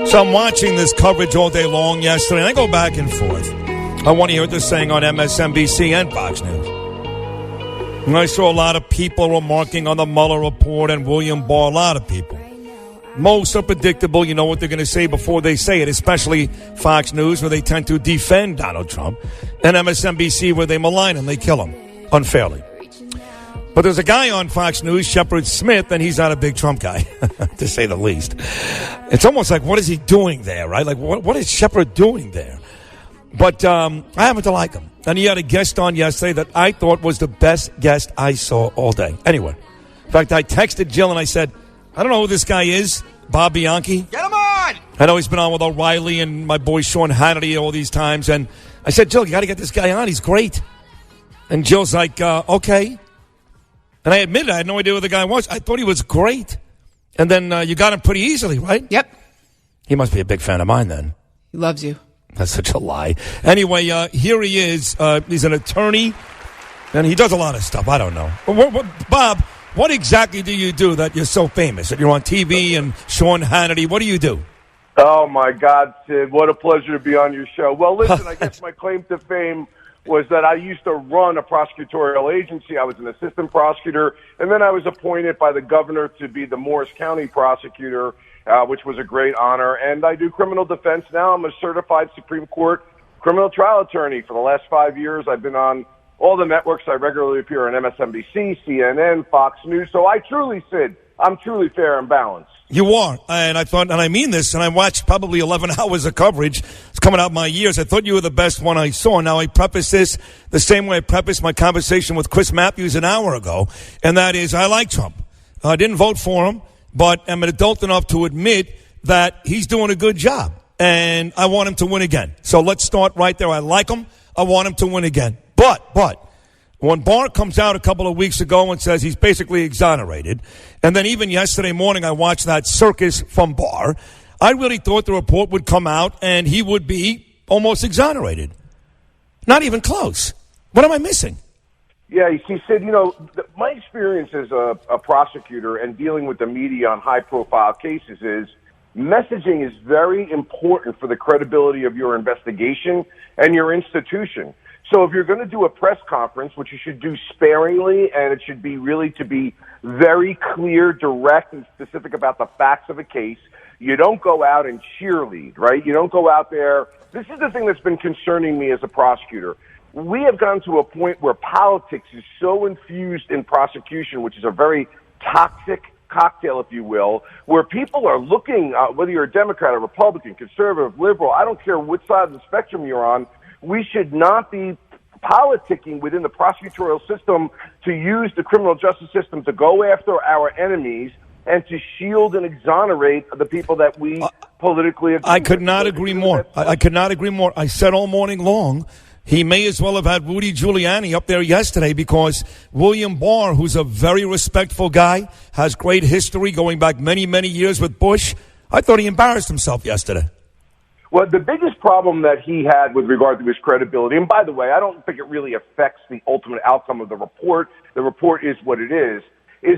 So I'm watching this coverage all day long yesterday, and I go back and forth. I want to hear what they're saying on MSNBC and Fox News. And I saw a lot of people remarking on the Mueller report and William Barr, a lot of people. Most are predictable. You know what they're going to say before they say it, especially Fox News, where they tend to defend Donald Trump, and MSNBC, where they malign him, they kill him unfairly. But there's a guy on Fox News, Shepard Smith, and he's not a big Trump guy, to say the least. It's almost like, what is he doing there, right? Like, what is Shepard doing there? But I happen to like him. And he had a guest on yesterday that I thought was the best guest I saw all day. Anyway, in fact, I texted Jill and I said, I don't know who this guy is, Bob Bianchi. Get him on! I know he's been on with O'Reilly and my boy Sean Hannity all these times. And I said, Jill, you got to get this guy on. He's great. And Jill's like, okay. And I admitted I had no idea who the guy was. I thought he was great. And then you got him pretty easily, right? Yep. He must be a big fan of mine then. He loves you. That's such a lie. Anyway, here he is. He's an attorney, and he does a lot of stuff. I don't know. Bob, what exactly do you do that you're so famous? That you're on TV and Sean Hannity. What do you do? Oh, my God, Sid. What a pleasure to be on your show. Well, listen, I guess my claim to fame was that I used to run a prosecutorial agency. I was an assistant prosecutor, and then I was appointed by the governor to be the Morris County prosecutor, which was a great honor. And I do criminal defense now. I'm a certified Supreme Court criminal trial attorney. For the last 5 years, I've been on all the networks. I regularly appear on MSNBC, CNN, Fox News. So I truly, Sid, I'm truly fair and balanced. You are, and I thought, and I mean this, and I watched probably 11 hours of coverage. It's coming out my years. I thought you were the best one I saw. Now, I preface this the same way I prefaced my conversation with Chris Matthews an hour ago, and that is I like Trump. I didn't vote for him, but I'm an adult enough to admit that he's doing a good job, and I want him to win again. So let's start right there. I like him. I want him to win again. But when Barr comes out a couple of weeks ago and says he's basically exonerated, and then even yesterday morning I watched that circus from Barr, I really thought the report would come out and he would be almost exonerated. Not even close. What am I missing? Yeah, you see, Sid, my experience as a prosecutor and dealing with the media on high-profile cases is messaging is very important for the credibility of your investigation and your institution. So if you're going to do a press conference, which you should do sparingly, and it should be really to be very clear, direct, and specific about the facts of a case, you don't go out and cheerlead, right? You don't go out there. This is the thing that's been concerning me as a prosecutor. We have gotten to a point where politics is so infused in prosecution, which is a very toxic cocktail, if you will, where people are looking, whether you're a Democrat, a Republican, conservative, liberal, I don't care which side of the spectrum you're on, we should not be politicking within the prosecutorial system to use the criminal justice system to go after our enemies and to shield and exonerate the people that we politically agree with. I could not agree more. I could not agree more. I said all morning long, he may as well have had Rudy Giuliani up there yesterday because William Barr, who's a very respectful guy, has great history going back many, many years with Bush. I thought he embarrassed himself yesterday. Well, the biggest problem that he had with regard to his credibility, and by the way, I don't think it really affects the ultimate outcome of the report is what it is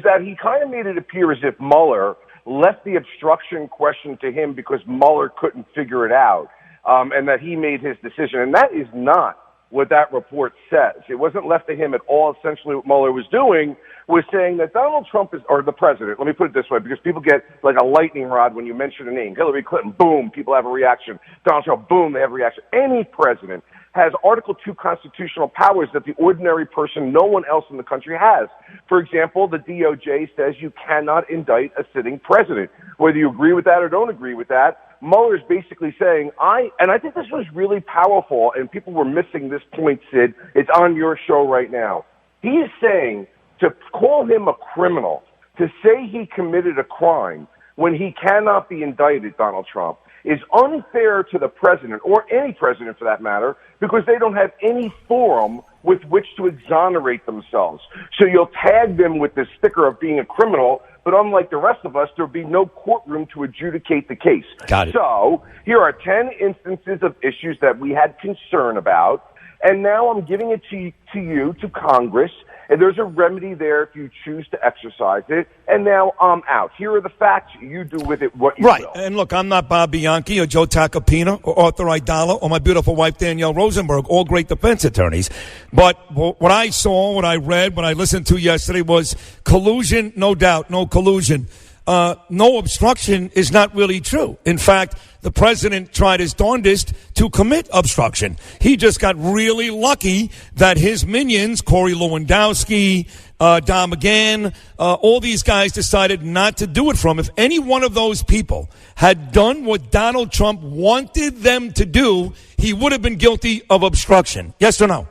that he kind of made it appear as if Mueller left the obstruction question to him because Mueller couldn't figure it out, and that he made his decision. And that is not what that report says. It wasn't left to him at all. Essentially what Mueller was doing was saying that Donald Trump is, or the president, let me put it this way, because people get like a lightning rod when you mention a name. Hillary Clinton, boom, people have a reaction. Donald Trump, boom, they have a reaction. Any president has Article 2 constitutional powers that the ordinary person, no one else in the country has. For example, the DOJ says you cannot indict a sitting president. Whether you agree with that or don't agree with that, Mueller is basically saying, and I think this was really powerful, and people were missing this point, Sid. It's on your show right now. He is saying to call him a criminal, to say he committed a crime when he cannot be indicted, Donald Trump, is unfair to the president, or any president for that matter, because they don't have any forum with which to exonerate themselves. So you'll tag them with the sticker of being a criminal, but unlike the rest of us, there'll be no courtroom to adjudicate the case. Got it. So here are 10 instances of issues that we had concern about, and now I'm giving it to you, to Congress, And there's a remedy there if you choose to exercise it. And now I'm out. Here are the facts. You do with it what you right. will. And look, I'm not Bob Bianchi or Joe Tacopina or Arthur Aidala or my beautiful wife Danielle Rosenberg, all great defense attorneys. But what I saw, what I read, what I listened to yesterday was collusion, no doubt, no collusion. No obstruction is not really true. In fact, the president tried his darndest to commit obstruction. He just got really lucky that his minions, Corey Lewandowski, Don McGahn, all these guys decided not to do it for him. If any one of those people had done what Donald Trump wanted them to do, he would have been guilty of obstruction. Yes or no?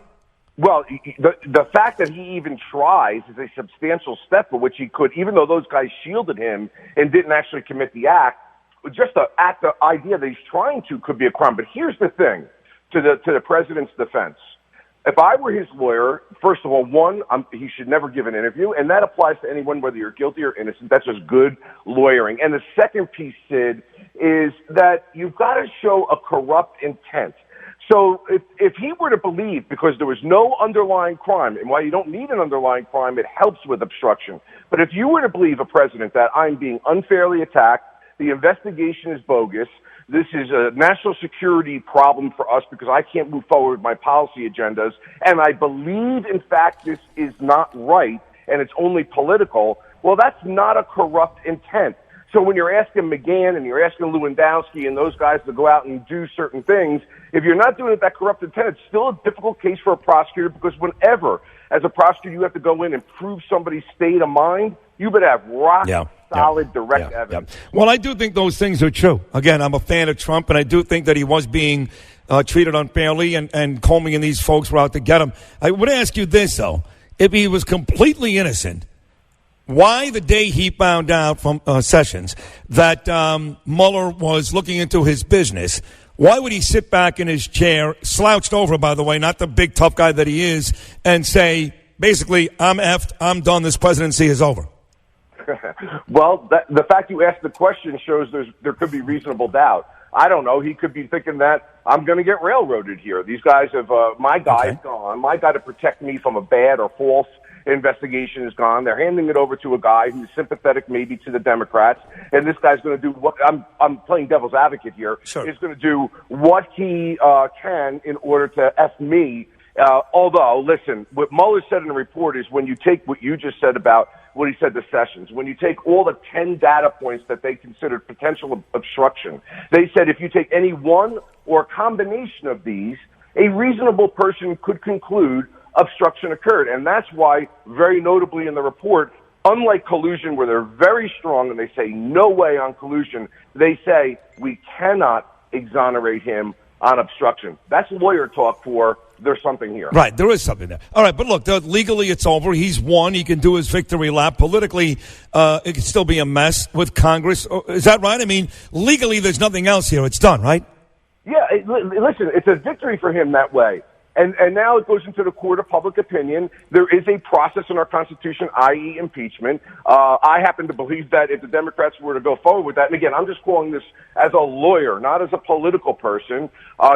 Well, the fact that he even tries is a substantial step for which he could, even though those guys shielded him and didn't actually commit the act, just the idea that he's trying to could be a crime. But here's the thing, to the president's defense. If I were his lawyer, first of all, he should never give an interview, and that applies to anyone, whether you're guilty or innocent. That's just good lawyering. And the second piece, Sid, is that you've got to show a corrupt intent. So if he were to believe, because there was no underlying crime, and while you don't need an underlying crime, it helps with obstruction. But if you were to believe a president that I'm being unfairly attacked, the investigation is bogus, this is a national security problem for us because I can't move forward with my policy agendas, and I believe, in fact, this is not right, and it's only political, well, that's not a corrupt intent. So when you're asking McGahn and you're asking Lewandowski and those guys to go out and do certain things, if you're not doing it with that corrupt intent, it's still a difficult case for a prosecutor because whenever, as a prosecutor, you have to go in and prove somebody's state of mind, you better have solid, direct evidence. Well, I do think those things are true. Again, I'm a fan of Trump, and I do think that he was being treated unfairly, and Comey and these folks were out to get him. I would ask you this, though. If he was completely innocent, why the day he found out from Sessions that Mueller was looking into his business, why would he sit back in his chair, slouched over, by the way, not the big tough guy that he is, and say, basically, I'm effed, I'm done, this presidency is over? Well, the fact you asked the question shows there could be reasonable doubt. I don't know. He could be thinking that I'm going to get railroaded here. These guys have, my guy is gone. My guy to protect me from a bad or false investigation is gone. They're handing it over to a guy who's sympathetic maybe to the Democrats, and this guy's going to do what I'm playing devil's advocate here. Sure. Is going to do what he can in order to F me. Although, listen, what Mueller said in the report is when you take what you just said about what he said to Sessions, when you take all the 10 data points that they considered potential obstruction, they said if you take any one or a combination of these, a reasonable person could conclude obstruction occurred. And that's why, very notably in the report, unlike collusion where they're very strong and they say no way on collusion, they say we cannot exonerate him on obstruction. That's lawyer talk for there's something here. Right, there is something there. All right, but look, legally it's over. He's won. He can do his victory lap. Politically, it could still be a mess with Congress. Is that right? I mean, legally there's nothing else here. It's done, right? Yeah, listen, it's a victory for him that way. And now it goes into the court of public opinion. There is a process in our Constitution, i.e. impeachment. I happen to believe that if the Democrats were to go forward with that, and again, I'm just calling this as a lawyer, not as a political person,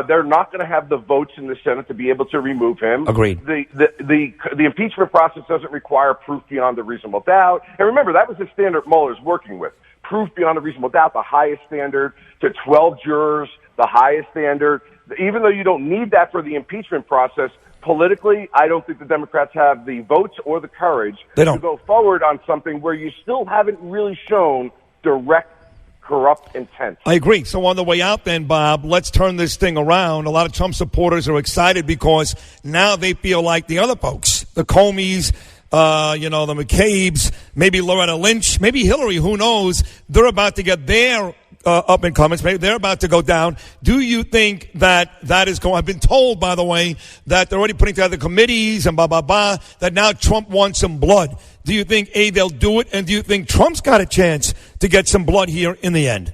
they're not going to have the votes in the Senate to be able to remove him. Agreed. The impeachment process doesn't require proof beyond a reasonable doubt. And remember, that was the standard Mueller's working with. Proof beyond a reasonable doubt, the highest standard, to 12 jurors, the highest standard. Even though you don't need that for the impeachment process, politically, I don't think the Democrats have the votes or the courage to go forward on something where you still haven't really shown direct corrupt intent. I agree. So on the way out then, Bob, let's turn this thing around. A lot of Trump supporters are excited because now they feel like the other folks, the Comeys, the McCabe's, maybe Loretta Lynch, maybe Hillary, who knows, they're about to get their up in comments. Maybe they're about to go down. Do you think that is going? I've been told, by the way, that they're already putting together committees and that now Trump wants some blood. Do you think, A, they'll do it, and do you think Trump's got a chance to get some blood here in the end?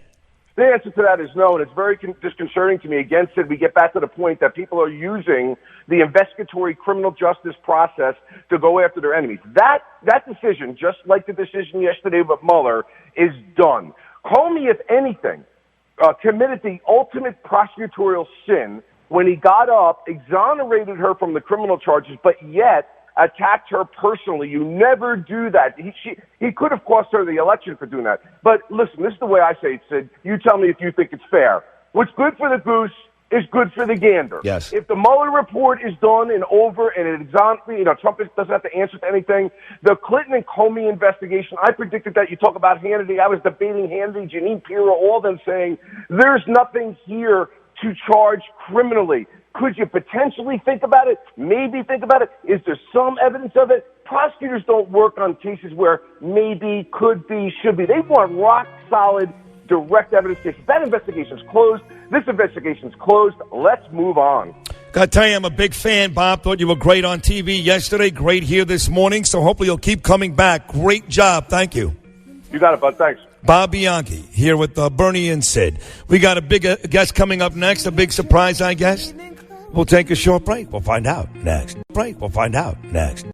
The answer to that is no, and it's very disconcerting to me. Again, Sid, we get back to the point that people are using the investigatory criminal justice process to go after their enemies. That decision, just like the decision yesterday with Mueller, is done. Comey, if anything, committed the ultimate prosecutorial sin when he got up, exonerated her from the criminal charges, but yet attacked her personally. You never do that. He could have cost her the election for doing that. But listen, this is the way I say it, Sid. You tell me if you think it's fair. What's good for the goose is good for the gander. Yes. If the Mueller report is done and over and it's on, Trump doesn't have to answer to anything. The Clinton and Comey investigation, I predicted that. You talk about Hannity. I was debating Hannity, Jeanine Pirro, all of them saying there's nothing here to charge criminally. Could you potentially think about it? Maybe think about it. Is there some evidence of it? Prosecutors don't work on cases where maybe, could be, should be. They want rock solid, direct evidence cases. That investigation's closed. This investigation's closed. Let's move on. Got to tell you, I'm a big fan, Bob. Thought you were great on TV yesterday, great here this morning, so hopefully you'll keep coming back. Great job. Thank you. You got it, bud. Thanks. Bob Bianchi here with Bernie and Sid. We got a big guest coming up next, a big surprise, I guess. We'll take a short break. We'll find out next.